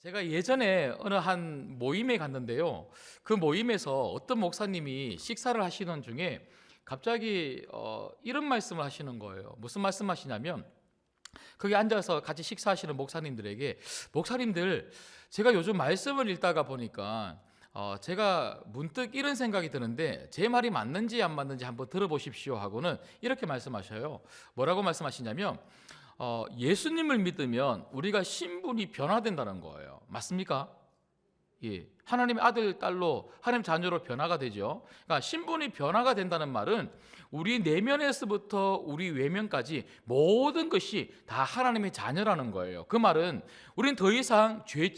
제가 예전에 어느 한 모임에 갔는데요. 그 모임에서 어떤 목사님이 식사를 하시는 중에 갑자기 이런 말씀을 하시는 거예요. 무슨 말씀하시냐면 거기 앉아서 같이 식사하시는 목사님들에게, 목사님들, 제가 요즘 말씀을 읽다가 보니까 제가 문득 이런 생각이 드는데 제 말이 맞는지 안 맞는지 한번 들어보십시오 하고는 이렇게 말씀하셔요. 뭐라고 말씀하시냐면 예수님을 믿으면 우리가 신분이 변화된다는 거예요. 맞습니까? 예, 하나님의 아들, 딸로, 하나님 자녀로 변화가 되죠. 그러니까 신분이 변화가 된다는 말은 우리 내면에서부터 우리 외면까지 모든 것이 다 하나님의 자녀라는 거예요. 그 말은 우리는 더 이상 죄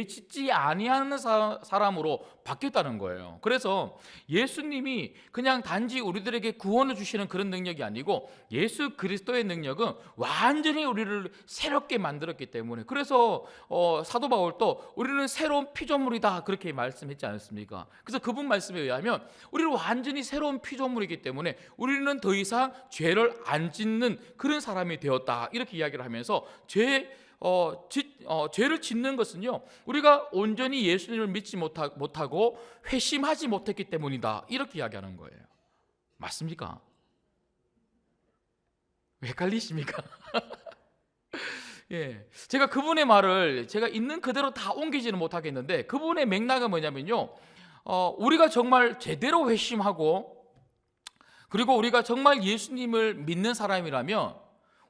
짓지 아니하는 사람으로 바뀌었다는 거예요. 그래서 예수님이 그냥 단지 우리들에게 구원을 주시는 그런 능력이 아니고 예수 그리스도의 능력은 완전히 우리를 새롭게 만들었기 때문에, 그래서 사도 바울도 우리는 새로운 피조물이다 그렇게 말씀했지 않습니까? 그래서 그분 말씀에 의하면 우리는 완전히 새로운 피조물이기 때문에 우리는 더 이상 죄를 안 짓는 그런 사람이 되었다 이렇게 이야기를 하면서 죄를 짓는 것은요, 우리가 온전히 예수님을 믿지 못하고 회심하지 못했기 때문이다 이렇게 이야기하는 거예요. 맞습니까? 헷갈리십니까? 예, 제가 그분의 말을 제가 있는 그대로 다 옮기지는 못하겠는데, 그분의 맥락은 뭐냐면요, 우리가 정말 제대로 회심하고 그리고 우리가 정말 예수님을 믿는 사람이라면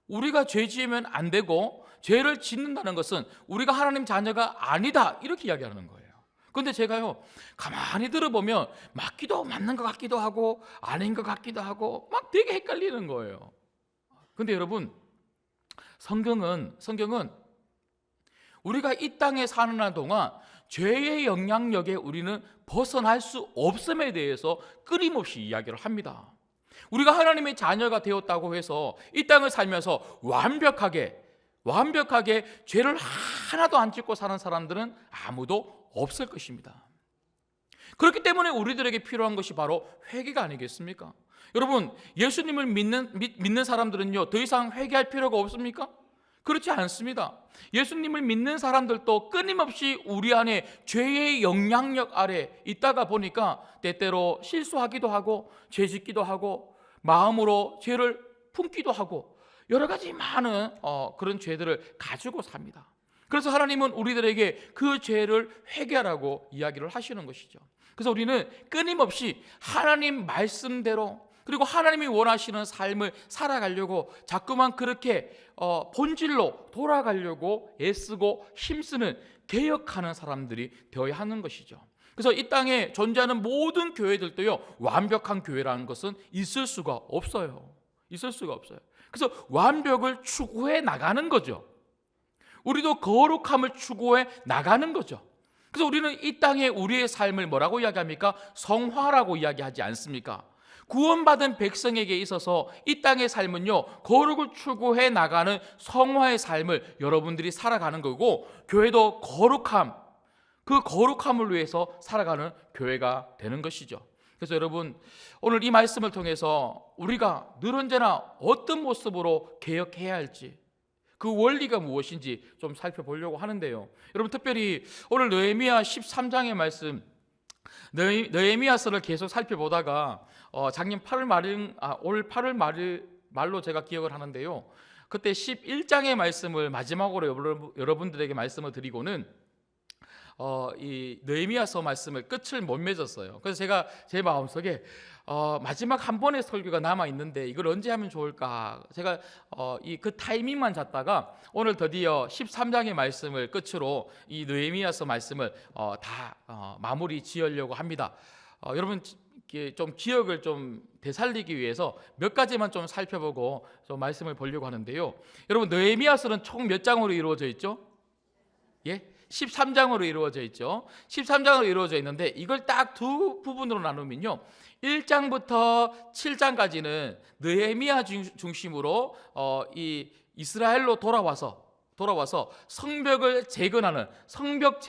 우리가 죄 지으면 안 되고 죄를 짓는다는 것은 우리가 하나님 자녀가 아니다 이렇게 이야기하는 거예요. 그런데 제가요, 가만히 들어보면 맞기도 맞는 것 같기도 하고 아닌 것 같기도 하고 막 되게 헷갈리는 거예요. 그런데 여러분, 성경은 우리가 이 땅에 사는 한 동안 죄의 영향력에 우리는 벗어날 수 없음에 대해서 끊임없이 이야기를 합니다. 우리가 하나님의 자녀가 되었다고 해서 이 땅을 살면서 완벽하게 죄를 하나도 안 짓고 사는 사람들은 아무도 없을 것입니다. 그렇기 때문에 우리들에게 필요한 것이 바로 회개가 아니겠습니까? 여러분, 예수님을 믿는 사람들은요, 더 이상 회개할 필요가 없습니까? 그렇지 않습니다. 예수님을 믿는 사람들도 끊임없이 우리 안에 죄의 영향력 아래 있다가 보니까 때때로 실수하기도 하고 죄 짓기도 하고 마음으로 죄를 품기도 하고 여러 가지 많은 그런 죄들을 가지고 삽니다. 그래서 하나님은 우리들에게 그 죄를 회개하라고 이야기를 하시는 것이죠. 그래서 우리는 끊임없이 하나님 말씀대로 그리고 하나님이 원하시는 삶을 살아가려고 자꾸만 그렇게 본질로 돌아가려고 애쓰고 힘쓰는 개혁하는 사람들이 되어야 하는 것이죠. 그래서 이 땅에 존재하는 모든 교회들도요, 완벽한 교회라는 것은 있을 수가 없어요. 그래서 완벽을 추구해 나가는 거죠. 우리도 거룩함을 추구해 나가는 거죠. 그래서 우리는 이 땅에 우리의 삶을 뭐라고 이야기합니까? 성화라고 이야기하지 않습니까? 구원받은 백성에게 있어서 이 땅의 삶은요, 거룩을 추구해 나가는 성화의 삶을 여러분들이 살아가는 거고, 교회도 그 거룩함을 위해서 살아가는 교회가 되는 것이죠. 그래서 여러분, 오늘 이 말씀을 통해서 우리가 늘 언제나 어떤 모습으로 개혁해야 할지, 그 원리가 무엇인지 좀 살펴보려고 하는데요. 여러분, 특별히 오늘 느헤미야 13장의 말씀, 느헤미야서를 계속 살펴보다가 작년 8월 올 8월 말로 제가 기억을 하는데요, 그때 11장의 말씀을 마지막으로 여러분들에게 말씀을 드리고는 이 느헤미야서 말씀을 끝을 못 맺었어요. 그래서 제가 제 마음속에 마지막 한 번의 설교가 남아 있는데 이걸 언제 하면 좋을까? 제가 그 타이밍만 잡다가 오늘 드디어 13장의 말씀을 끝으로 이 느헤미야서 말씀을 다 마무리 지으려고 합니다. 여러분, 좀 기억을 좀 되살리기 위해서 몇 가지만 좀 살펴보고 좀 말씀을 보려고 하는데요. 여러분, 느헤미야서는 총 몇 장으로 이루어져 있죠? 예? 13장으로 이루어져 있죠. 13장으로 이루어져 있는데 이걸 딱 두 부분으로 나누면요, 1장부터 7장까지는 느헤미야 중심으로 이 이스라엘로 돌아와서 성벽을 재건하는 성벽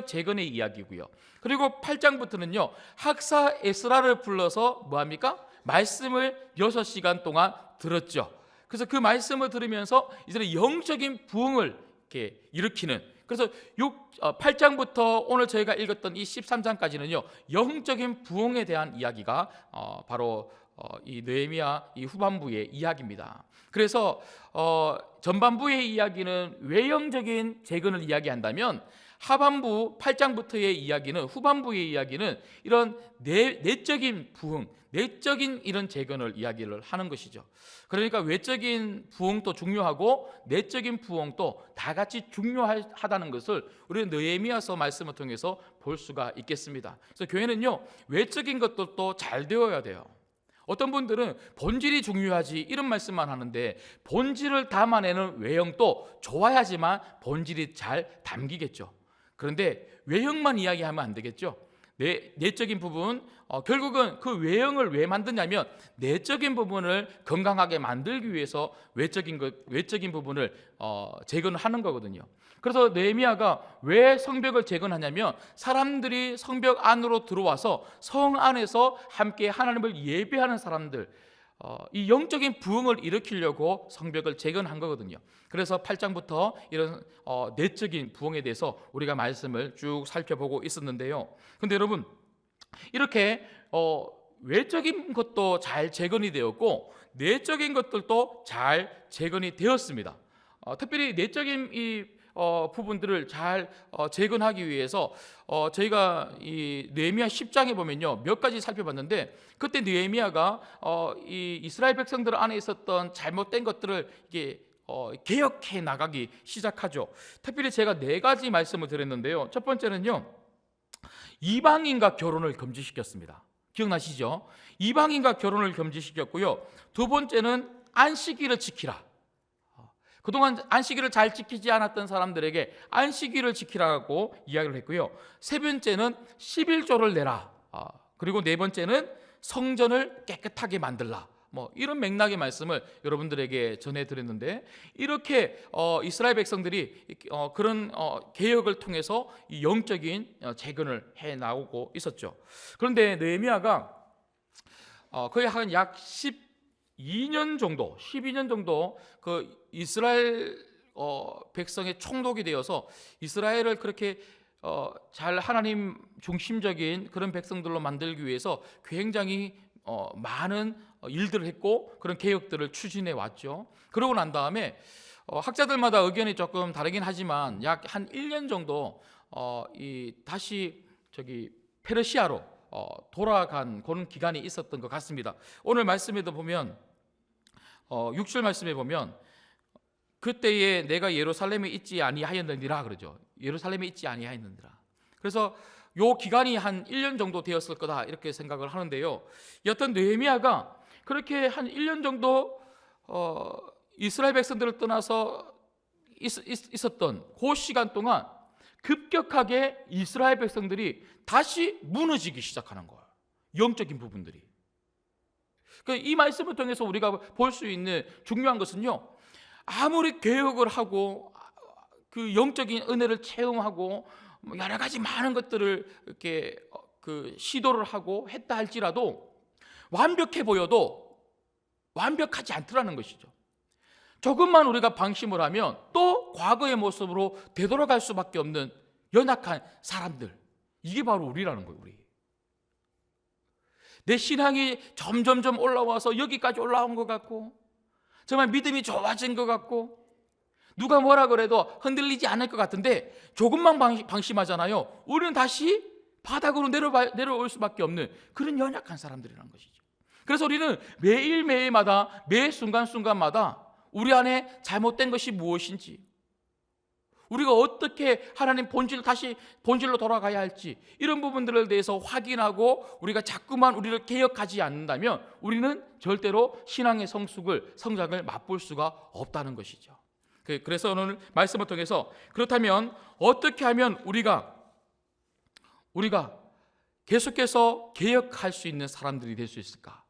재건의 이야기고요. 그리고 8장부터는요, 학사 에스라를 불러서 뭐합니까? 말씀을 6시간 동안 들었죠. 그래서 그 말씀을 들으면서 이제는 영적인 부흥을 이렇게 일으키는 그래서 8장부터 오늘 저희가 읽었던 이 13장까지는요 영적인 부흥에 대한 이야기가 바로 이 느헤미야 이 후반부의 이야기입니다. 그래서 전반부의 이야기는 외형적인 재건을 이야기한다면 하반부 8장부터의 이야기는, 후반부의 이야기는 이런 내적인 부흥, 내적인 이런 재건을 이야기를 하는 것이죠. 그러니까 외적인 부흥도 중요하고 내적인 부흥도 다 같이 중요하다는 것을 우리는 느헤미야서 말씀을 통해서 볼 수가 있겠습니다. 그래서 교회는요 외적인 것들도 잘 되어야 돼요. 어떤 분들은 본질이 중요하지 이런 말씀만 하는데, 본질을 담아내는 외형도 좋아야지만 본질이 잘 담기겠죠. 그런데 외형만 이야기하면 안 되겠죠. 내적인 부분, 결국은 그 외형을 왜 만드냐면 내적인 부분을 건강하게 만들기 위해서 외적인 부분을 재건하는 거거든요. 그래서 느헤미야가 왜 성벽을 재건하냐면 사람들이 성벽 안으로 들어와서 성 안에서 함께 하나님을 예배하는 사람들, 이 영적인 부흥을 일으키려고 성벽을 재건한 거거든요. 그래서 8장부터 이런 내적인 부흥에 대해서 우리가 말씀을 쭉 살펴보고 있었는데요. 근데 여러분, 이렇게 외적인 것도 잘 재건이 되었고 내적인 것들도 잘 재건이 되었습니다. 특별히 내적인 이 부분들을 잘 재건하기 위해서 저희가 이 느헤미야 10장에 보면요 몇 가지 살펴봤는데, 그때 느헤미야가 이 이스라엘 백성들 안에 있었던 잘못된 것들을 이게 개혁해 나가기 시작하죠. 특별히 제가 4가지 말씀을 드렸는데요. 첫 번째는요, 이방인과 결혼을 금지시켰습니다. 기억나시죠? 이방인과 결혼을 금지시켰고요. 두 번째는 안식일을 지키라. 그동안 안식일을 잘 지키지 않았던 사람들에게 안식일을 지키라고 이야기를 했고요. 세 번째는 11조를 내라. 그리고 네 번째는 성전을 깨끗하게 만들라. 이런 맥락의 말씀을 여러분들에게 전해드렸는데, 이렇게 이스라엘 백성들이 그런 개혁을 통해서 이 영적인 재건을 해 나오고 있었죠. 그런데 느헤미야가 거의 한 약 12년 정도 그 이스라엘 백성의 총독이 되어서 이스라엘을 그렇게 잘 하나님 중심적인 그런 백성들로 만들기 위해서 굉장히 많은 일들을 했고 그런 개혁들을 추진해 왔죠. 그러고 난 다음에 학자들마다 의견이 조금 다르긴 하지만 약 한 1년 정도 다시 페르시아로 돌아간 그런 기간이 있었던 것 같습니다. 오늘 말씀에도 보면 6절 말씀에 보면 그때에 내가 예루살렘에 있지 아니하였느니라 그러죠. 예루살렘에 있지 아니하였느니라. 그래서 요 기간이 한 1년 정도 되었을 거다 이렇게 생각을 하는데요. 여튼 느헤미야가 그렇게 한 1년 정도 이스라엘 백성들을 떠나서 있었던 그 시간 동안 급격하게 이스라엘 백성들이 다시 무너지기 시작하는 거예요. 영적인 부분들이. 이 말씀을 통해서 우리가 볼 수 있는 중요한 것은요, 아무리 개혁을 하고 그 영적인 은혜를 체험하고 여러 가지 많은 것들을 이렇게 시도를 하고 했다 할지라도 완벽해 보여도 완벽하지 않더라는 것이죠. 조금만 우리가 방심을 하면 또 과거의 모습으로 되돌아갈 수밖에 없는 연약한 사람들, 이게 바로 우리라는 거예요. 우리 내 신앙이 점점점 올라와서 여기까지 올라온 것 같고 정말 믿음이 좋아진 것 같고 누가 뭐라 그래도 흔들리지 않을 것 같은데 조금만 방심하잖아요. 우리는 다시 바닥으로 내려올 수밖에 없는 그런 연약한 사람들이라는 것이죠. 그래서 우리는 매일매일마다 매 순간순간마다 우리 안에 잘못된 것이 무엇인지, 우리가 어떻게 하나님 다시 본질로 돌아가야 할지, 이런 부분들에 대해서 확인하고 우리가 자꾸만 우리를 개혁하지 않는다면 우리는 절대로 신앙의 성장을 맛볼 수가 없다는 것이죠. 그래서 오늘 말씀을 통해서 그렇다면 어떻게 하면 우리가 계속해서 개혁할 수 있는 사람들이 될 수 있을까?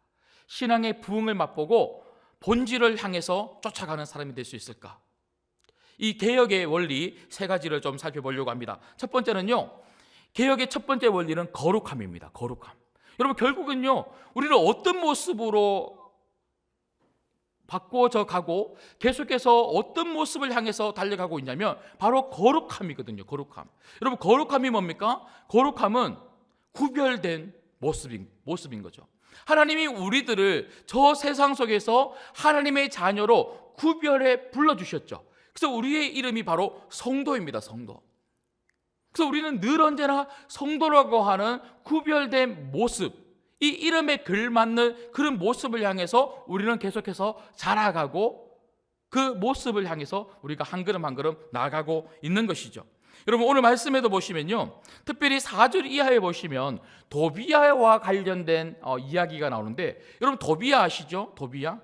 신앙의 부흥을 맛보고 본질을 향해서 쫓아가는 사람이 될 수 있을까? 이 개혁의 원리 3가지를 좀 살펴보려고 합니다. 첫 번째는요, 개혁의 첫 번째 원리는 거룩함입니다. 거룩함. 여러분, 결국은요, 우리는 어떤 모습으로 바꿔져 가고 계속해서 어떤 모습을 향해서 달려가고 있냐면 바로 거룩함이거든요. 거룩함. 여러분, 거룩함이 뭡니까? 거룩함은 구별된 모습인 거죠. 하나님이 우리들을 저 세상 속에서 하나님의 자녀로 구별해 불러주셨죠. 그래서 우리의 이름이 바로 성도입니다. 성도. 그래서 우리는 늘 언제나 성도라고 하는 구별된 모습, 이 이름에 걸맞는 그런 모습을 향해서 우리는 계속해서 자라가고 그 모습을 향해서 우리가 한 걸음 한 걸음 나아가고 있는 것이죠. 여러분, 오늘 말씀에도 보시면요, 특별히 4절 이하에 보시면 도비야와 관련된 이야기가 나오는데, 여러분 도비야 아시죠? 도비야?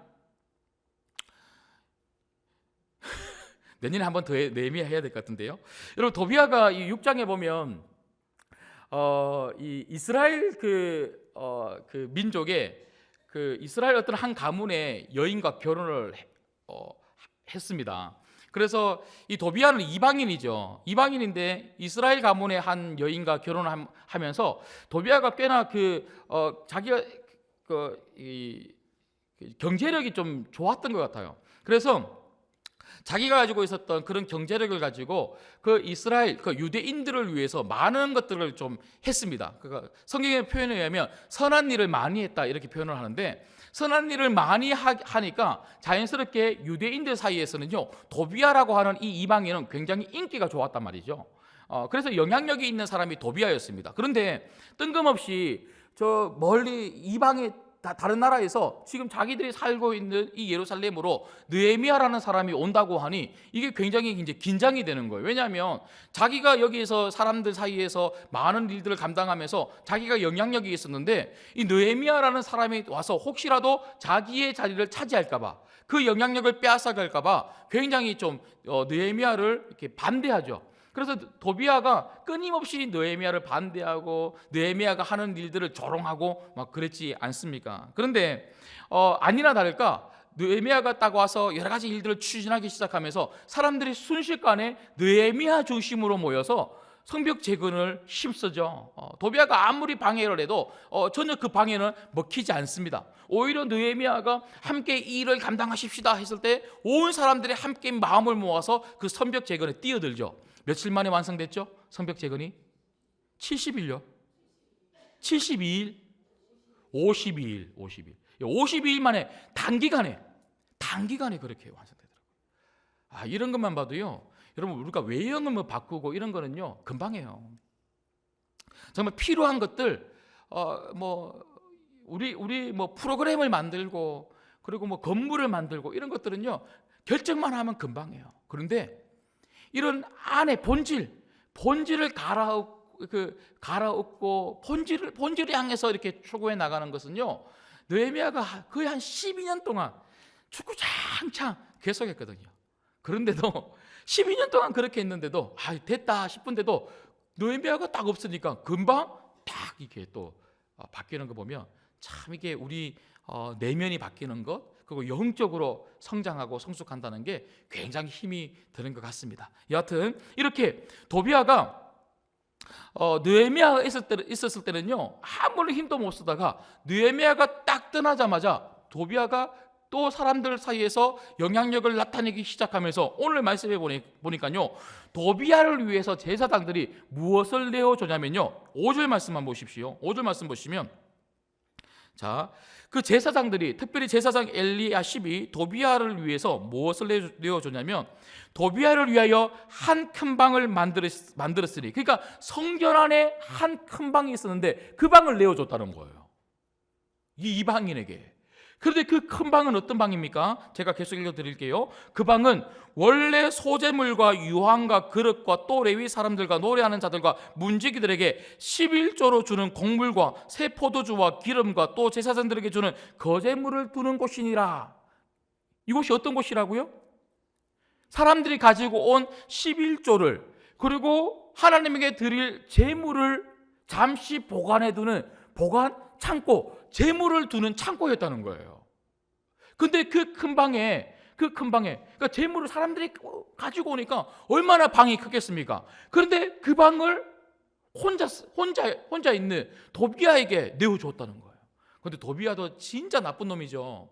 내년에 한번 더 내미해야 될 것 같은데요. 여러분, 도비야가 이 6장에 보면 이 이스라엘 그 민족의 그 이스라엘 어떤 한 가문의 여인과 결혼을 했습니다. 그래서 이 도비야는 이방인이죠. 이방인인데 이스라엘 가문의 한 여인과 결혼을 하면서 도비야가 꽤나 자기가 경제력이 좀 좋았던 것 같아요. 그래서 자기가 가지고 있었던 그런 경제력을 가지고 그 이스라엘 유대인들을 위해서 많은 것들을 좀 했습니다. 그러니까 성경의 표현에 의하면 선한 일을 많이 했다 이렇게 표현을 하는데, 선한 일을 많이 하니까 자연스럽게 유대인들 사이에서는요, 도비야라고 하는 이 이방인은 굉장히 인기가 좋았단 말이죠. 그래서 영향력이 있는 사람이 도비야였습니다. 그런데 뜬금없이 저 멀리 이방의 다른 나라에서 지금 자기들이 살고 있는 이 예루살렘으로 느헤미야라는 사람이 온다고 하니 이게 굉장히 이제 긴장이 되는 거예요. 왜냐하면 자기가 여기에서 사람들 사이에서 많은 일들을 감당하면서 자기가 영향력이 있었는데, 이 느헤미야라는 사람이 와서 혹시라도 자기의 자리를 차지할까봐, 그 영향력을 빼앗아갈까봐 굉장히 좀 느헤미야를 이렇게 반대하죠. 그래서 도비야가 끊임없이 느헤미야를 반대하고 느헤미야가 하는 일들을 조롱하고 막 그랬지 않습니까? 그런데 아니나 다를까 느헤미야가 딱 와서 여러 가지 일들을 추진하기 시작하면서 사람들이 순식간에 느헤미야 중심으로 모여서 성벽 재건을 힘쓰죠. 도비야가 아무리 방해를 해도 전혀 그 방해는 먹히지 않습니다. 오히려 느헤미야가 함께 이 일을 감당하십시다 했을 때 온 사람들이 함께 마음을 모아서 그 성벽 재건에 뛰어들죠. 며칠 만에 완성됐죠? 성벽 재건이 70일요. 72일, 52일. 52일 만에 단기간에 그렇게 완성되더라고요. 이런 것만 봐도요, 여러분 우리가 외형을 바꾸고 이런 거는요 금방 해요. 정말 필요한 것들 우리 프로그램을 만들고 그리고 건물을 만들고 이런 것들은요 결정만 하면 금방 해요. 그런데 이런 안에 본질을 갈아엎고 본질을 향해서 이렇게 추구해 나가는 것은요, 느헤미야가 거의 한 12년 동안 주구장창 계속했거든요. 그런데도 12년 동안 그렇게 했는데도 됐다 싶은데도 느헤미야가 딱 없으니까 금방 딱 이렇게 또 바뀌는 거 보면 참 이게 우리 내면이 바뀌는 것, 그리고 영적으로 성장하고 성숙한다는 게 굉장히 힘이 드는 것 같습니다. 여하튼 이렇게 도비야가 느헤미야가 있었을 때는요 아무리 힘도 못 쓰다가 느헤미야가 딱 떠나자마자 도비야가 또 사람들 사이에서 영향력을 나타내기 시작하면서 오늘 말씀해 보니까요, 도비야를 위해서 제사장들이 무엇을 내어주냐면요, 5절 말씀만 보십시오. 5절 말씀 보시면, 자, 그 제사장들이, 특별히 제사장 엘리야십이 도비야를 위해서 무엇을 내어주냐면 도비야를 위하여 한 큰 방을 만들었으니, 그러니까 성전 안에 한 큰 방이 있었는데 그 방을 내어줬다는 거예요, 이 이방인에게. 그런데 그 큰 방은 어떤 방입니까? 제가 계속 읽어드릴게요. 그 방은 원래 소재물과 유황과 그릇과 또 레위 사람들과 노래하는 자들과 문지기들에게 11조로 주는 곡물과 새 포도주와 기름과 또 제사장들에게 주는 거제물을 두는 곳이니라. 이곳이 어떤 곳이라고요? 사람들이 가지고 온 11조를, 그리고 하나님에게 드릴 제물을 잠시 보관해두는 보관 창고, 제물을 두는 창고였다는 거예요. 근데 그 큰 방에 그러니까 제물을 사람들이 가지고 오니까 얼마나 방이 크겠습니까? 그런데 그 방을 혼자 있는 도비야에게 내어줬다는 거예요. 그런데 도비야도 진짜 나쁜 놈이죠.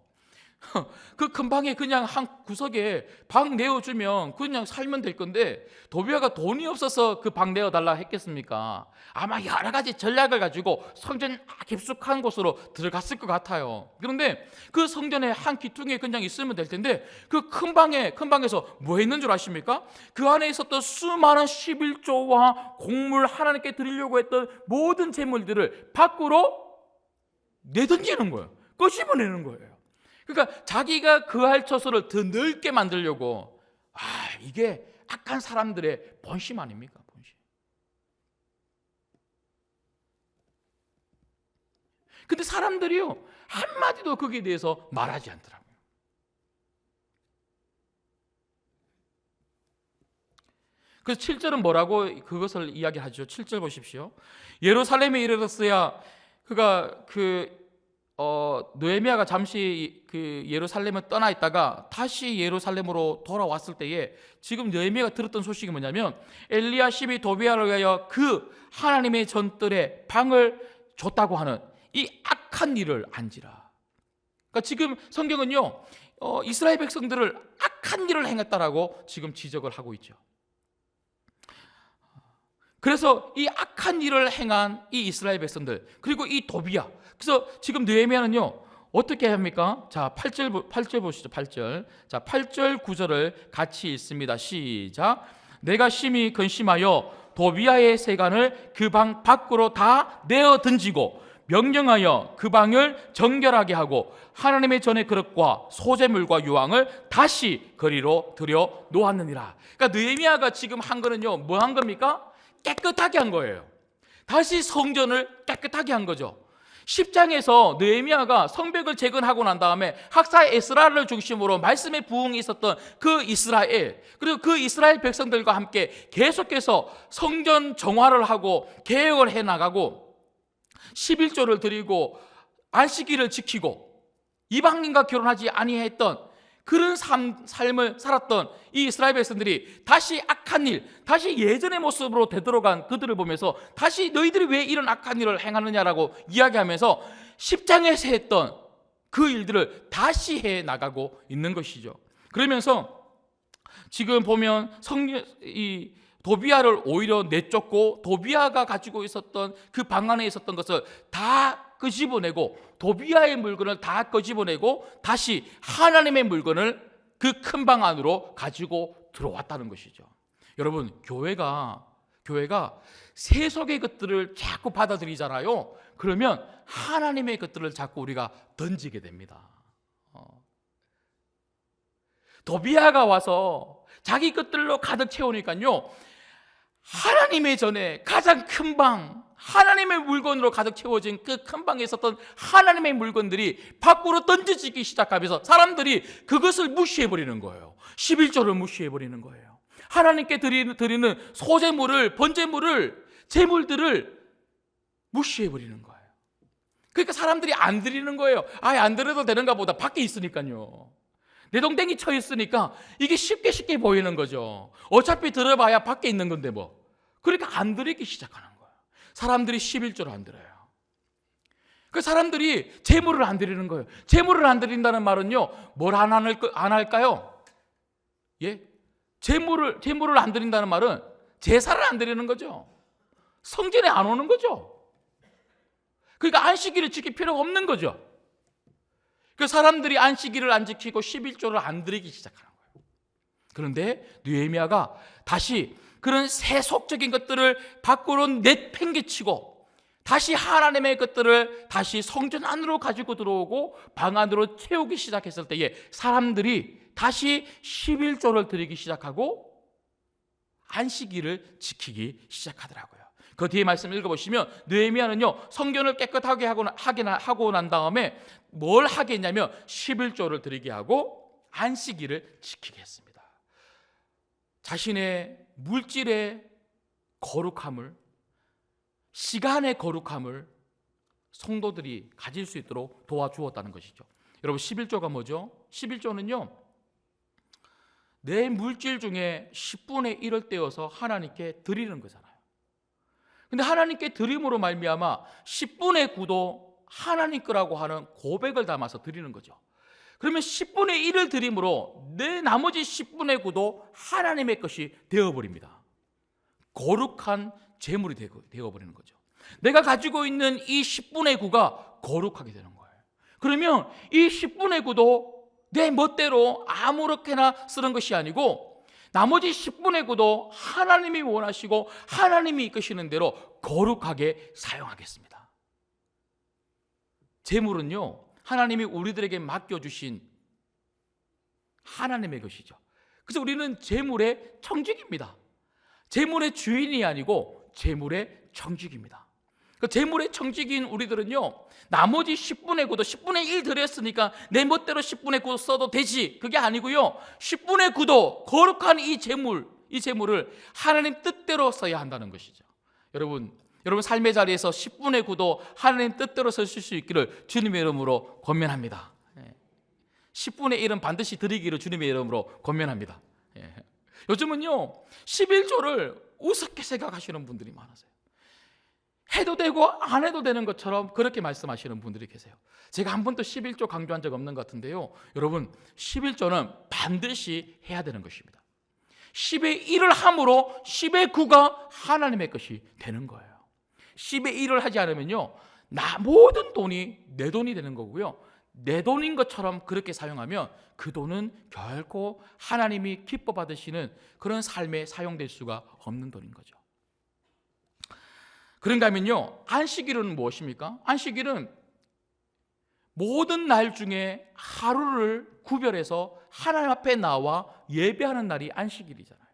그 큰 방에 그냥 한 구석에 방 내어주면 그냥 살면 될 건데 도비아가 돈이 없어서 그 방 내어달라 했겠습니까? 아마 여러 가지 전략을 가지고 성전 깊숙한 곳으로 들어갔을 것 같아요. 그런데 그 성전에 한 기퉁에 그냥 있으면 될 텐데 그 큰 방에서 뭐 했는 줄 아십니까? 그 안에 있었던 수많은 11조와 곡물, 하나님께 드리려고 했던 모든 재물들을 밖으로 내던지는 거예요. 끄집어내는 거예요. 그러니까 자기가 거할 처소를 더 넓게 만들려고, 이게 악한 사람들의 본심 아닙니까? 본심. 근데 사람들이요, 한마디도 거기에 대해서 말하지 않더라고요. 그래서 7절은 뭐라고 그것을 이야기하죠? 7절 보십시오. 예루살렘에 이르렀어야 그가 느헤미야가 잠시 그 예루살렘을 떠나 있다가 다시 예루살렘으로 돌아왔을 때에 지금 느헤미야가 들었던 소식이 뭐냐면 엘리야십이 도비야를 위하여 그 하나님의 전뜰에 방을 줬다고 하는 이 악한 일을 안지라. 그러니까 지금 성경은요, 이스라엘 백성들을 악한 일을 행했다라고 지금 지적을 하고 있죠. 그래서 이 악한 일을 행한 이 이스라엘 백성들, 그리고 이 도비야, 그래서 지금 느헤미야는요 어떻게 합니까? 자, 8절 보시죠. 8절. 자, 8절 9절을 같이 읽습니다. 시작. 내가 심히 근심하여 도비야의 세간을 그 방 밖으로 다 내어 던지고 명령하여 그 방을 정결하게 하고 하나님의 전의 그릇과 소재물과 유황을 다시 거리로 들여 놓았느니라. 그러니까 느헤미야가 지금 한 거는요, 뭐 한 겁니까? 깨끗하게 한 거예요. 다시 성전을 깨끗하게 한 거죠. 10장에서 느헤미야가 성벽을 재건하고 난 다음에 학사 에스라를 중심으로 말씀의 부흥이 있었던 그 이스라엘, 그리고 그 이스라엘 백성들과 함께 계속해서 성전 정화를 하고 개혁을 해나가고 11조를 드리고 안식일을 지키고 이방인과 결혼하지 아니했던 그런 삶을 살았던 이 이스라엘 백성들이 다시 악한 일, 다시 예전의 모습으로 되돌아간 그들을 보면서 다시 너희들이 왜 이런 악한 일을 행하느냐라고 이야기하면서 10장에서 했던 그 일들을 다시 해 나가고 있는 것이죠. 그러면서 지금 보면 이 도비야를 오히려 내쫓고 도비야가 가지고 있었던 그 방 안에 있었던 것을 다 끄집어내고 도비야의 물건을 다 끄집어내고 다시 하나님의 물건을 그 큰 방 안으로 가지고 들어왔다는 것이죠. 여러분, 교회가 세속의 것들을 자꾸 받아들이잖아요. 그러면 하나님의 것들을 자꾸 우리가 던지게 됩니다. 도비야가 와서 자기 것들로 가득 채우니까요, 하나님의 전에 가장 큰 방, 하나님의 물건으로 가득 채워진 그 큰 방에 있었던 하나님의 물건들이 밖으로 던져지기 시작하면서 사람들이 그것을 무시해버리는 거예요. 11조를 무시해버리는 거예요. 하나님께 드리는 소재물을, 번제물을, 제물들을 무시해버리는 거예요. 그러니까 사람들이 안 드리는 거예요. 안 드려도 되는가 보다. 밖에 있으니까요. 내 동댕이 쳐 있으니까 이게 쉽게 보이는 거죠. 어차피 들어봐야 밖에 있는 건데 뭐. 그러니까 안 드리기 시작하는 거예요. 사람들이 11조를 안 드려요. 그 사람들이 제물을 안 드리는 거예요. 제물을 안 드린다는 말은요, 뭘 안 할까요? 예? 제물을 안 드린다는 말은 제사를 안 드리는 거죠. 성전에 안 오는 거죠. 그러니까 안식일을 지킬 필요가 없는 거죠. 그 사람들이 안식일을 안 지키고 11조를 안 드리기 시작하는 거예요. 그런데 느헤미야가 다시 그런 세속적인 것들을 밖으로 내팽개치고 다시 하나님의 것들을 다시 성전 안으로 가지고 들어오고 방 안으로 채우기 시작했을 때에 사람들이 다시 11조를 드리기 시작하고 안식일을 지키기 시작하더라고요. 그 뒤에 말씀 읽어보시면 느헤미야는요, 성전을 깨끗하게 하고 난 다음에 뭘 하게 했냐면 11조를 드리게 하고 안식일을 지키게 했습니다. 자신의 물질의 거룩함을, 시간의 거룩함을 성도들이 가질 수 있도록 도와주었다는 것이죠. 여러분, 11조가 뭐죠? 11조는요, 내 물질 중에 10분의 1을 떼어서 하나님께 드리는 거잖아요. 근데 하나님께 드림으로 말미암아 10분의 9도 하나님 거라고 하는 고백을 담아서 드리는 거죠. 그러면 10분의 1을 드림으로 내 나머지 10분의 9도 하나님의 것이 되어버립니다. 거룩한 재물이 되어버리는 거죠. 내가 가지고 있는 이 10분의 9가 거룩하게 되는 거예요. 그러면 이 10분의 9도 내 멋대로 아무렇게나 쓰는 것이 아니고 나머지 10분의 9도 하나님이 원하시고 하나님이 이끄시는 대로 거룩하게 사용하겠습니다. 재물은요, 하나님이 우리들에게 맡겨주신 하나님의 것이죠. 그래서 우리는 재물의 청직입니다. 재물의 주인이 아니고 재물의 청직입니다. 그 재물의 청직인 우리들은요, 나머지 10분의 9도 10분의 1 드렸으니까 내 멋대로 10분의 9 써도 되지, 그게 아니고요, 10분의 9도 거룩한 이 재물을 하나님 뜻대로 써야 한다는 것이죠. 여러분 삶의 자리에서 10분의 9도 하나님 뜻대로 쓰실 수 있기를 주님의 이름으로 권면합니다. 10분의 1은 반드시 드리기를 주님의 이름으로 권면합니다. 요즘은요, 11조를 우습게 생각하시는 분들이 많으세요. 해도 되고 안 해도 되는 것처럼 그렇게 말씀하시는 분들이 계세요. 제가 한 번도 11조 강조한 적 없는 것 같은데요, 여러분 11조는 반드시 해야 되는 것입니다. 10의 1을 함으로 10의 9가 하나님의 것이 되는 거예요. 10의 1을 하지 않으면요, 모든 돈이 내 돈이 되는 거고요, 내 돈인 것처럼 그렇게 사용하면 그 돈은 결코 하나님이 기뻐 받으시는 그런 삶에 사용될 수가 없는 돈인 거죠. 그런가 하면요, 안식일은 무엇입니까? 안식일은 모든 날 중에 하루를 구별해서 하나님 앞에 나와 예배하는 날이 안식일이잖아요.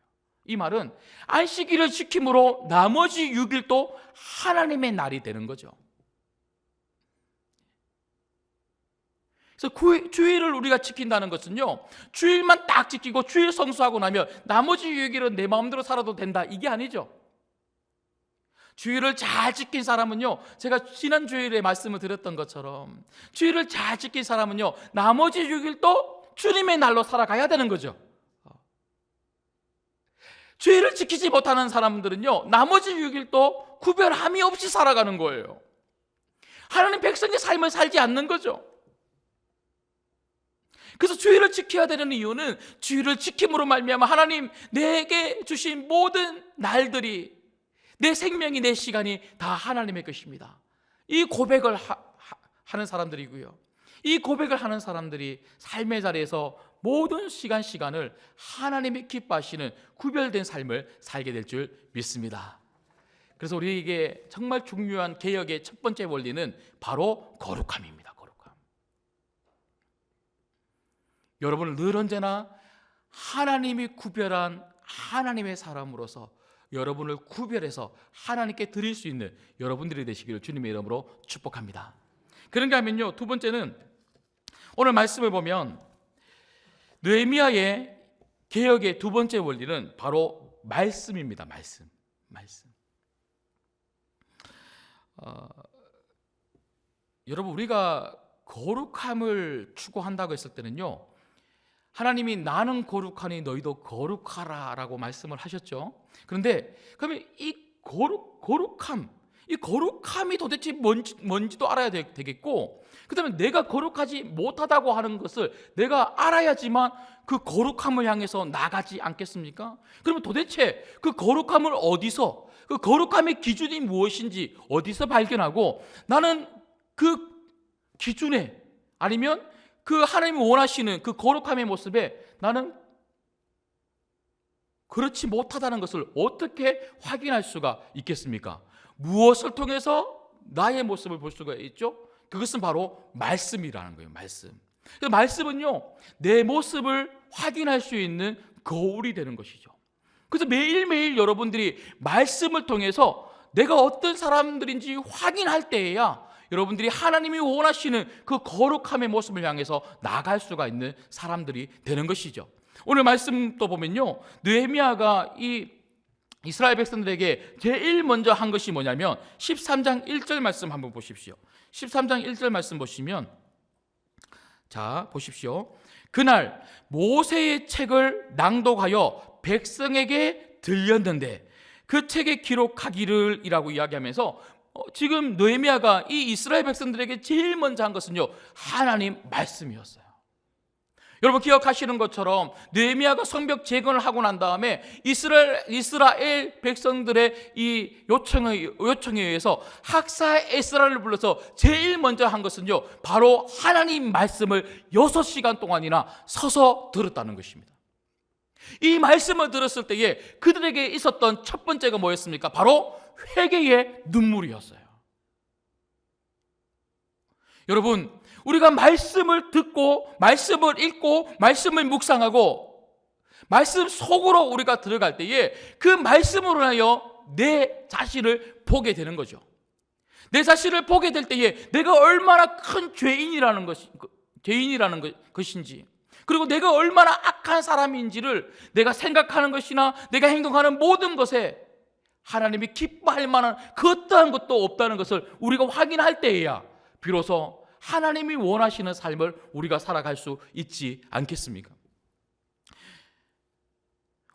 이 말은 안식일을 지킴으로 나머지 6일도 하나님의 날이 되는 거죠. 그래서 주일을 우리가 지킨다는 것은요, 주일만 딱 지키고 주일 성수하고 나면 나머지 6일은 내 마음대로 살아도 된다, 이게 아니죠. 주일을 잘 지킨 사람은요, 제가 지난 주일에 말씀을 드렸던 것처럼 주일을 잘 지킨 사람은요, 나머지 6일도 주님의 날로 살아가야 되는 거죠. 주일을 지키지 못하는 사람들은요, 나머지 6일도 구별함이 없이 살아가는 거예요. 하나님 백성의 삶을 살지 않는 거죠. 그래서 주일을 지켜야 되는 이유는 주일을 지킴으로 말미암아 하나님 내게 주신 모든 날들이, 내 생명이, 내 시간이 다 하나님의 것입니다. 이 고백을 하는 사람들이고요, 이 고백을 하는 사람들이 삶의 자리에서 모든 시간을 하나님이 기뻐하시는 구별된 삶을 살게 될 줄 믿습니다. 그래서 우리에게 정말 중요한 개혁의 첫 번째 원리는 바로 거룩함입니다. 거룩함. 여러분은 늘 언제나 하나님이 구별한 하나님의 사람으로서 여러분을 구별해서 하나님께 드릴 수 있는 여러분들이 되시기를 주님의 이름으로 축복합니다. 그런가 하면요, 두 번째는 오늘 말씀을 보면 느헤미야의 개혁의 두 번째 원리는 바로 말씀입니다. 말씀. 여러분, 우리가 거룩함을 추구한다고 했을 때는요, 하나님이 나는 거룩하니 너희도 거룩하라 라고 말씀을 하셨죠. 그런데 그러면 이 거룩함이 도대체 뭔지도 알아야 되겠고, 그 다음에 내가 거룩하지 못하다고 하는 것을 내가 알아야지만 그 거룩함을 향해서 나가지 않겠습니까? 그러면 도대체 그 거룩함을 어디서, 그 거룩함의 기준이 무엇인지 어디서 발견하고, 나는 그 기준에, 아니면 그 하나님이 원하시는 그 거룩함의 모습에 나는 그렇지 못하다는 것을 어떻게 확인할 수가 있겠습니까? 무엇을 통해서 나의 모습을 볼 수가 있죠? 그것은 바로 말씀이라는 거예요. 말씀은요, 내 모습을 확인할 수 있는 거울이 되는 것이죠. 그래서 매일매일 여러분들이 말씀을 통해서 내가 어떤 사람들인지 확인할 때에야 여러분들이 하나님이 원하시는 그 거룩함의 모습을 향해서 나갈 수가 있는 사람들이 되는 것이죠. 오늘 말씀도 보면요, 느헤미야가 이 이스라엘 백성들에게 제일 먼저 한 것이 뭐냐면 13장 1절 말씀 한번 보십시오. 13장 1절 말씀 보시면, 자 보십시오. 그날 모세의 책을 낭독하여 백성에게 들렸는데 그 책에 기록하기를 이라고 이야기하면서 지금 느헤미야가 이 이스라엘 백성들에게 제일 먼저 한 것은요, 하나님 말씀이었어요. 여러분 기억하시는 것처럼 느헤미야가 성벽 재건을 하고 난 다음에 이스라엘 백성들의 이 요청에 의해서 학사 에스라를 불러서 제일 먼저 한 것은요, 바로 하나님 말씀을 6시간 동안이나 서서 들었다는 것입니다. 이 말씀을 들었을 때에 그들에게 있었던 첫 번째가 뭐였습니까? 바로 회개의 눈물이었어요. 여러분, 우리가 말씀을 듣고 말씀을 읽고 말씀을 묵상하고 말씀 속으로 우리가 들어갈 때에 그 말씀으로 인하여 내 자신을 보게 되는 거죠. 내 자신을 보게 될 때에 내가 얼마나 큰 죄인이라는 것인지, 그리고 내가 얼마나 악한 사람인지를 내가 생각하는 것이나 내가 행동하는 모든 것에 하나님이 기뻐할 만한 그 어떠한 것도 없다는 것을 우리가 확인할 때에야 비로소 하나님이 원하시는 삶을 우리가 살아갈 수 있지 않겠습니까?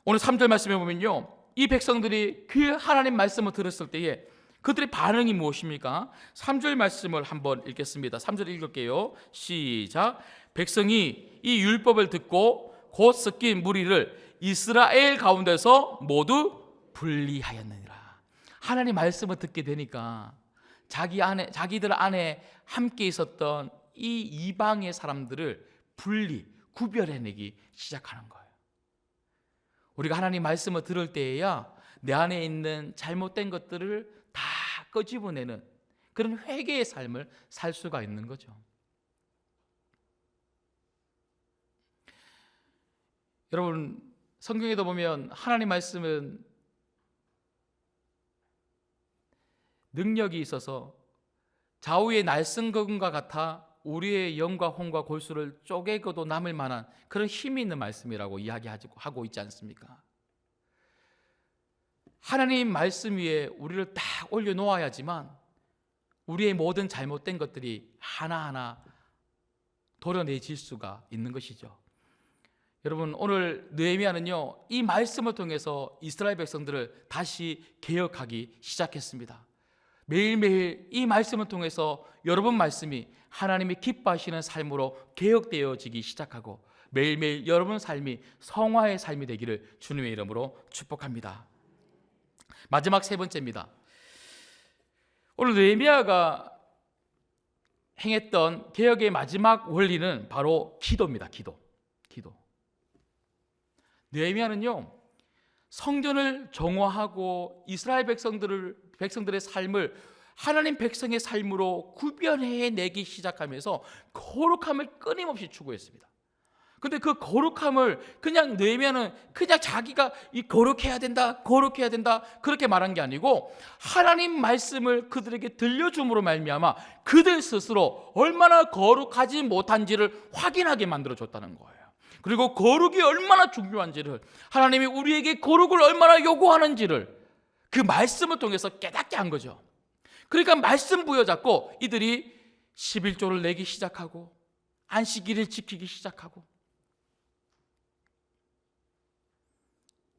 오늘 3절 말씀에 보면요, 이 백성들이 그 하나님 말씀을 들었을 때에 그들의 반응이 무엇입니까? 3절 말씀을 한번 읽겠습니다. 3절 읽을게요. 시작. 백성이 이 율법을 듣고 곧 섞인 무리를 이스라엘 가운데서 모두 분리하였느니라. 하나님 말씀을 듣게 되니까 자기들 안에 함께 있었던 이 이방의 사람들을 구별해내기 시작하는 거예요. 우리가 하나님 말씀을 들을 때에야 내 안에 있는 잘못된 것들을 다 끄집어내는 그런 회개의 삶을 살 수가 있는 거죠. 여러분, 성경에도 보면 하나님 말씀은 능력이 있어서 좌우의 날성검과 같아 우리의 영과 혼과 골수를 쪼개고도 남을 만한 그런 힘이 있는 말씀이라고 이야기하고 있지 않습니까? 하나님 말씀 위에 우리를 딱 올려놓아야지만 우리의 모든 잘못된 것들이 하나하나 도려내질 수가 있는 것이죠. 여러분, 오늘 느헤미야는요, 이 말씀을 통해서 이스라엘 백성들을 다시 개혁하기 시작했습니다. 매일매일 이 말씀을 통해서 여러분 말씀이 하나님이 기뻐하시는 삶으로 개혁되어지기 시작하고 매일매일 여러분 삶이 성화의 삶이 되기를 주님의 이름으로 축복합니다. 마지막 세 번째입니다. 오늘 느헤미야가 행했던 개혁의 마지막 원리는 바로 기도입니다. 기도. 느헤미야는요, 성전을 정화하고 이스라엘 백성들의 삶을 하나님 백성의 삶으로 구별해내기 시작하면서 거룩함을 끊임없이 추구했습니다. 근데 그 거룩함을 그냥 느헤미야는 그냥 자기가 거룩해야 된다 그렇게 말한 게 아니고 하나님 말씀을 그들에게 들려줌으로 말미암아 그들 스스로 얼마나 거룩하지 못한지를 확인하게 만들어줬다는 거예요. 그리고 거룩이 얼마나 중요한지를, 하나님이 우리에게 거룩을 얼마나 요구하는지를 그 말씀을 통해서 깨닫게 한 거죠. 그러니까 말씀 부여잡고 이들이 11조를 내기 시작하고 안식일을 지키기 시작하고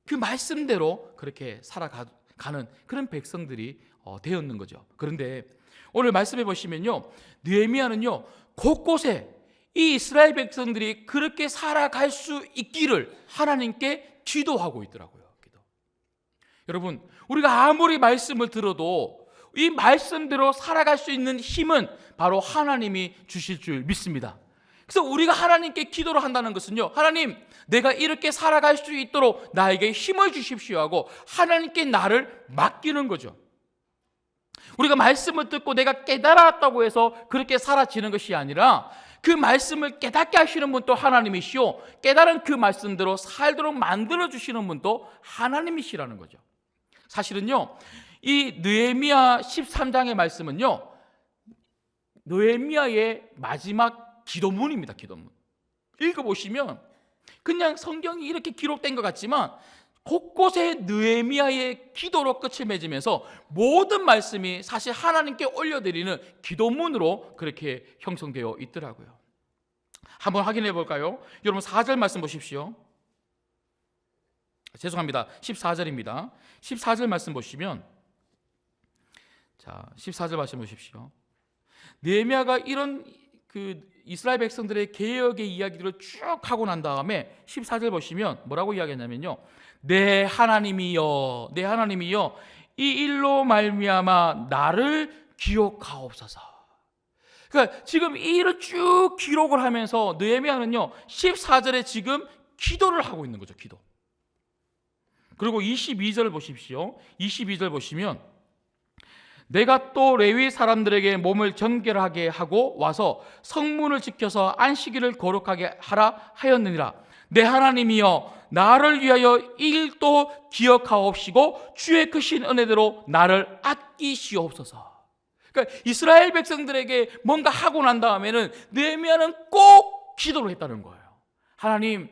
그 말씀대로 그렇게 살아가는 그런 백성들이 되었는 거죠. 그런데 오늘 말씀해 보시면요, 느헤미야는요, 곳곳에 이 이스라엘 백성들이 그렇게 살아갈 수 있기를 하나님께 기도하고 있더라고요. 여러분, 우리가 아무리 말씀을 들어도 이 말씀대로 살아갈 수 있는 힘은 바로 하나님이 주실 줄 믿습니다. 그래서 우리가 하나님께 기도를 한다는 것은요, 하나님, 내가 이렇게 살아갈 수 있도록 나에게 힘을 주십시오 하고 하나님께 나를 맡기는 거죠. 우리가 말씀을 듣고 내가 깨달았다고 해서 그렇게 사라지는 것이 아니라 그 말씀을 깨닫게 하시는 분도 하나님이시오, 깨달은 그 말씀대로 살도록 만들어주시는 분도 하나님이시라는 거죠. 사실은요, 이 느헤미야 13장의 말씀은요, 느헤미야의 마지막 기도문입니다. 기도문. 읽어보시면 그냥 성경이 이렇게 기록된 것 같지만 곳곳에 느헤미야의 기도로 끝을 맺으면서 모든 말씀이 사실 하나님께 올려드리는 기도문으로 그렇게 형성되어 있더라고요. 한번 확인해 볼까요? 여러분 4절 말씀 보십시오. 죄송합니다. 14절입니다. 14절 말씀 보시면, 자, 14절 말씀 보십시오. 느헤미야가 이런 그 이스라엘 백성들의 개혁의 이야기들을 쭉 하고 난 다음에 14절 보시면 뭐라고 이야기했냐면요, 내 하나님이여, 내 하나님이여, 이 일로 말미암아 나를 기억하옵소서. 그러니까 지금 이 일을 쭉 기록을 하면서 느헤미야는요 14절에 지금 기도를 하고 있는 거죠. 기도. 그리고 22절 보십시오. 22절 보시면 내가 또 레위 사람들에게 몸을 정결하게 하고 와서 성문을 지켜서 안식일을 거룩하게 하라 하였느니라. 내 하나님이여, 나를 위하여 일도 기억하옵시고 주의 크신 은혜대로 나를 아끼시옵소서. 그러니까 이스라엘 백성들에게 뭔가 하고 난 다음에는 느헤미야는 꼭 기도를 했다는 거예요. 하나님,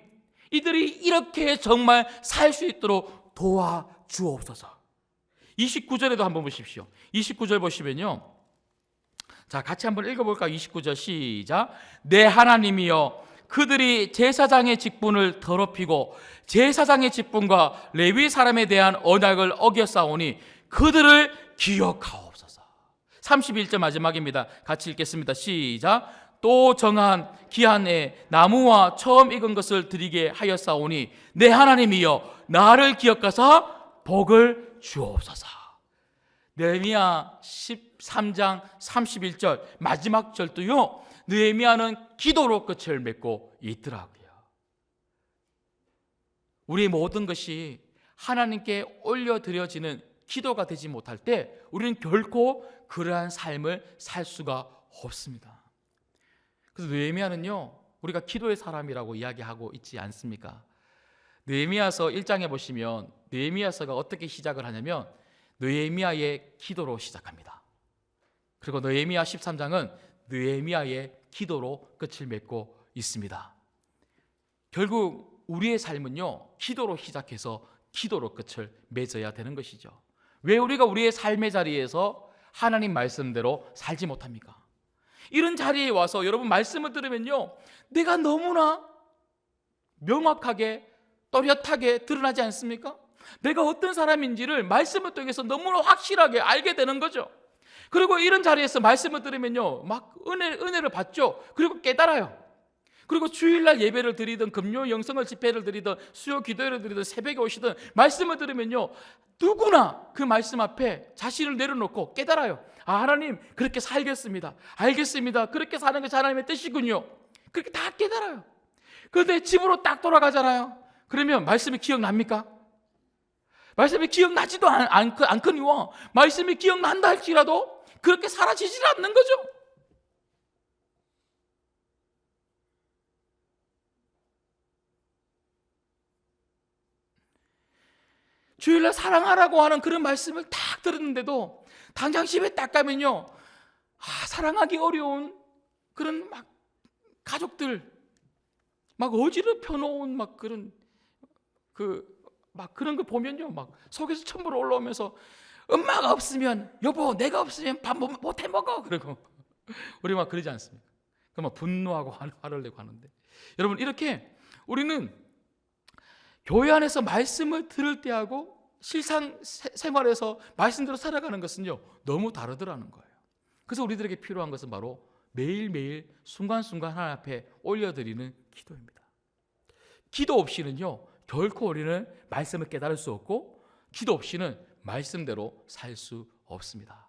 이들이 이렇게 정말 살 수 있도록 도와주옵소서. 29절에도 한번 보십시오. 29절 보시면요, 자 같이 한번 읽어볼까요? 29절 시작. 내 하나님이여, 그들이 제사장의 직분을 더럽히고 제사장의 직분과 레위 사람에 대한 언약을 어겼사오니 그들을 기억하옵소서. 31절 마지막입니다. 같이 읽겠습니다. 시작. 또 정한 기한에 나무와 처음 익은 것을 드리게 하였사오니 내 하나님이여, 나를 기억하사 복을 주옵소서. 느헤미야 13장 31절 마지막 절도요, 느헤미야는 기도로 끝을 맺고 있더라고요. 우리의 모든 것이 하나님께 올려드려지는 기도가 되지 못할 때 우리는 결코 그러한 삶을 살 수가 없습니다. 그래서 느헤미야는요, 우리가 기도의 사람이라고 이야기하고 있지 않습니까? 느헤미야서 1장에 보시면 느헤미야서가 어떻게 시작을 하냐면 느헤미야의 기도로 시작합니다. 그리고 느헤미야 13장은 느헤미야의 기도로 끝을 맺고 있습니다. 결국 우리의 삶은요, 기도로 시작해서 기도로 끝을 맺어야 되는 것이죠. 왜 우리가 우리의 삶의 자리에서 하나님 말씀대로 살지 못합니까? 이런 자리에 와서 여러분 말씀을 들으면요, 내가 너무나 명확하게 또렷하게 드러나지 않습니까? 내가 어떤 사람인지를 말씀을 통해서 너무나 확실하게 알게 되는 거죠. 그리고 이런 자리에서 말씀을 들으면요, 막 은혜를 받죠. 그리고 깨달아요. 그리고 주일날 예배를 드리든 금요 영성을 집회를 드리든 수요 기도회를 드리든 새벽에 오시든 말씀을 들으면요, 누구나 그 말씀 앞에 자신을 내려놓고 깨달아요. 아, 하나님 그렇게 살겠습니다. 알겠습니다. 그렇게 사는 것이 하나님의 뜻이군요. 그렇게 다 깨달아요. 그런데 집으로 딱 돌아가잖아요. 그러면 말씀이 기억납니까? 말씀이 기억나지도 않거니와 말씀이 기억난다 할지라도 그렇게 사라지질 않는 거죠. 주일날 사랑하라고 하는 그런 말씀을 딱 들었는데도 당장 집에 딱 가면요, 사랑하기 어려운 그런 막 가족들, 막 어지럽혀 놓은 막 그런 그런 거 보면요, 막 속에서 천불 올라오면서 엄마가 없으면, 여보 내가 없으면 밥 못 해 먹어, 그러고 우리 막 그러지 않습니까? 그 막 분노하고 화를 내고 하는데, 여러분 이렇게 우리는 교회 안에서 말씀을 들을 때하고 실상 생활에서 말씀대로 살아가는 것은요 너무 다르더라는 거예요. 그래서 우리들에게 필요한 것은 바로 매일매일 순간순간 하나님 앞에 올려드리는 기도입니다. 기도 없이는요 결코 우리는 말씀을 깨달을 수 없고, 기도 없이는 말씀대로 살 수 없습니다.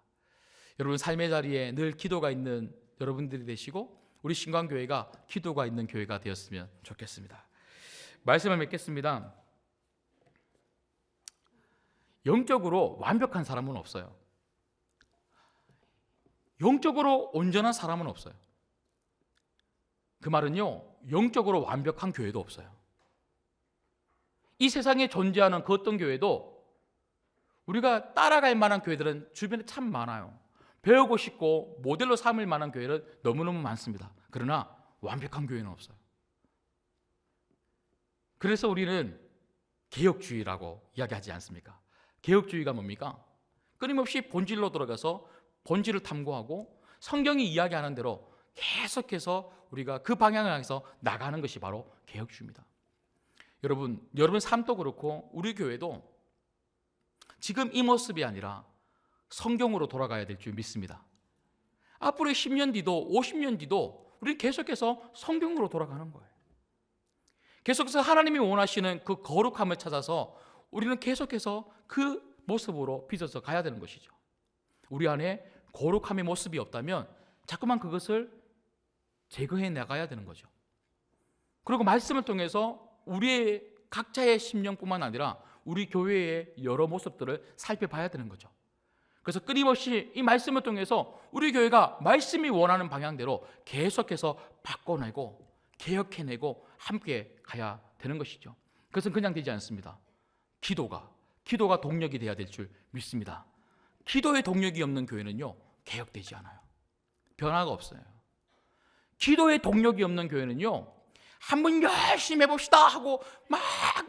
여러분 삶의 자리에 늘 기도가 있는 여러분들이 되시고 우리 신광교회가 기도가 있는 교회가 되었으면 좋겠습니다. 말씀을 맺겠습니다. 영적으로 완벽한 사람은 없어요. 영적으로 온전한 사람은 없어요. 그 말은요, 영적으로 완벽한 교회도 없어요. 이 세상에 존재하는 그 어떤 교회도 우리가 따라갈 만한 교회들은 주변에 참 많아요. 배우고 싶고 모델로 삼을 만한 교회는 너무너무 많습니다. 그러나 완벽한 교회는 없어요. 그래서 우리는 개혁주의라고 이야기하지 않습니까? 개혁주의가 뭡니까? 끊임없이 본질로 들어가서 본질을 탐구하고 성경이 이야기하는 대로 계속해서 우리가 그 방향을 향해서 나가는 것이 바로 개혁주의입니다. 여러분 삶도 그렇고 우리 교회도 지금 이 모습이 아니라 성경으로 돌아가야 될 줄 믿습니다. 앞으로 10년 뒤도 50년 뒤도 우리는 계속해서 성경으로 돌아가는 거예요. 계속해서 하나님이 원하시는 그 거룩함을 찾아서 우리는 계속해서 그 모습으로 빚어서 가야 되는 것이죠. 우리 안에 거룩함의 모습이 없다면 자꾸만 그것을 제거해 나가야 되는 거죠. 그리고 말씀을 통해서 우리의 각자의 심령뿐만 아니라 우리 교회의 여러 모습들을 살펴봐야 되는 거죠. 그래서 끊임없이 이 말씀을 통해서 우리 교회가 말씀이 원하는 방향대로 계속해서 바꿔내고 개혁해내고 함께 가야 되는 것이죠. 그것은 그냥 되지 않습니다. 기도가 동력이 돼야 될 줄 믿습니다. 기도의 동력이 없는 교회는요, 개혁되지 않아요. 변화가 없어요. 기도의 동력이 없는 교회는요, 한번 열심히 해봅시다 하고 막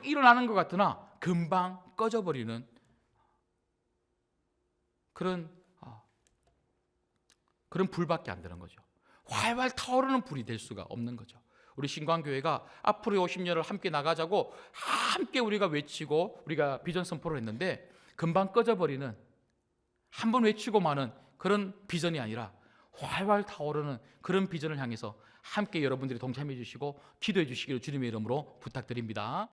일어나는 것 같으나 금방 꺼져버리는 그런 불밖에 안 되는 거죠. 활활 타오르는 불이 될 수가 없는 거죠. 우리 신광교회가 앞으로 50년을 함께 나가자고 함께 우리가 외치고 우리가 비전 선포를 했는데 금방 꺼져버리는, 한번 외치고 마는 그런 비전이 아니라 활활 타오르는 그런 비전을 향해서 함께 여러분들이 동참해 주시고 기도해 주시기를 주님의 이름으로 부탁드립니다.